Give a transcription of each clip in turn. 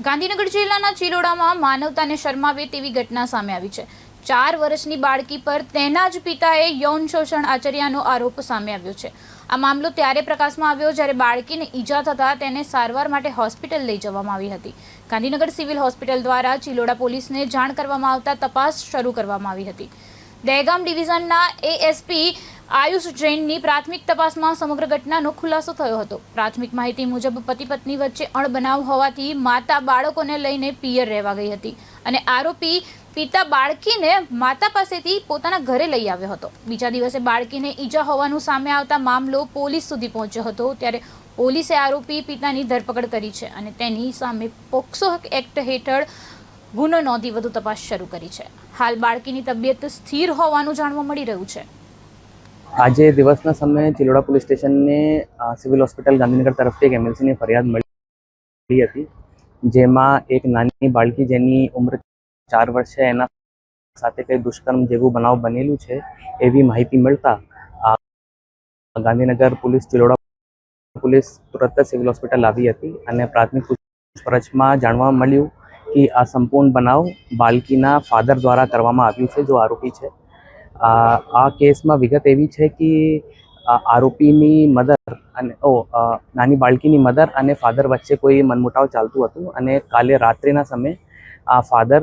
ગાંધીનગર જિલ્લાના ચિલોડામાં માનવતાને શરમાવે તેવી ઘટના સામે આવી છે। 4 વર્ષની બાળકી પર તેના જ પિતાએ યૌન શોષણ આચર્યાનો આરોપ સામે આવ્યો છે। આ મામલો ત્યારે પ્રકાશમાં આવ્યો જ્યારે બાળકીને ઈજા થતાં તેને સારવાર માટે હોસ્પિટલ લઈ જવામાં આવી હતી। ગાંધીનગર સિવિલ હોસ્પિટલ દ્વારા ચિલોડા પોલીસને જાણ કરવામાં આવતા તપાસ શરૂ કરવામાં આવી હતી। દહેગામ ડિવિઝનના એએસપી આયુષ જૈનની પ્રાથમિક તપાસમાં સમગ્ર ઘટનાનો ખુલાસો થયો હતો। પ્રાથમિક માહિતી મુજબ પતિ પત્ની વચ્ચે અણબનાવ હોવાથી માતા બાળકોને લઈને પિયર રહેવા ગઈ હતી અને આરોપી પિતા બાળકીને માતા પાસેથી પોતાના ઘરે લઈ આવ્યો હતો। બીજા દિવસે બાળકીને ઈજા હોવાનું સામે આવતા મામલો પોલીસ સુધી પહોંચ્યો હતો, ત્યારે પોલીસે આરોપી પિતાની ધરપકડ કરી છે અને તેની સામે પોક્સો એક્ટ હેઠળ ગુનો નોંધી વધુ તપાસ શરૂ કરી છે। હાલ બાળકીની તબિયત સ્થિર હોવાનું જાણવા મળી રહ્યું છે। આજે દિવસના સમયે ચિલોડા પોલીસ સ્ટેશનને સિવિલ હોસ્પિટલ ગાંધીનગર તરફથી એક એમએલસીની ફરિયાદ મળી હતી, જેમાં એક નાની બાળકી જેની ઉંમર 4 વર્ષ છે એના સાથે કંઈ દુષ્કર્મ જેવું બનાવ બનેલું છે એવી માહિતી મળતા ગાંધીનગર પોલીસ ચિલોડા પોલીસ તુરંત સિવિલ હોસ્પિટલ આવી હતી અને પ્રાથમિક પૂછપરછમાં જાણવા મળ્યું કે આ સંપૂર્ણ બનાવ બાળકીના ફાધર દ્વારા કરવામાં આવ્યું છે, જો આરોપી છે। આ કેસમાં વિગત એવી છે કે આરોપીની મધર અને નાની બાળકીની મધર અને ફાધર વચ્ચે કોઈ મનમુટાવ ચાલતું હતું અને કાલે રાત્રિના સમયે આ ફાધર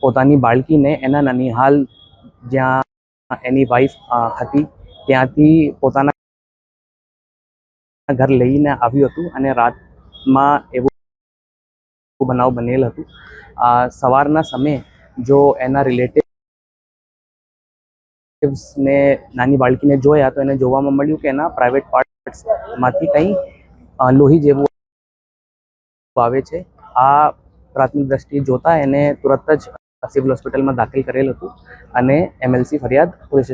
પોતાની બાળકીને એના નનિહાલ જ્યાં એની વાઈફ હતી ત્યાંથી પોતાના ઘર લઈને આવ્યું હતું અને રાતમાં એવું બનાવ બનેલ હતું। સવારના સમયે જો એના રિલેટિવ્સને નાની બાળકીને જોયા તો એને જોવામાં મળ્યું કે એના પ્રાઇવેટ પાર્ટ્સમાંથી કંઈ લોહી જેવું આવે છે। આ પ્રાથમિક દ્રષ્ટિએ જોતા એને તુરંત જ સિવિલ હોસ્પિટલમાં દાખલ કરેલ હતું અને એમએલસી ફરિયાદ પોલીસ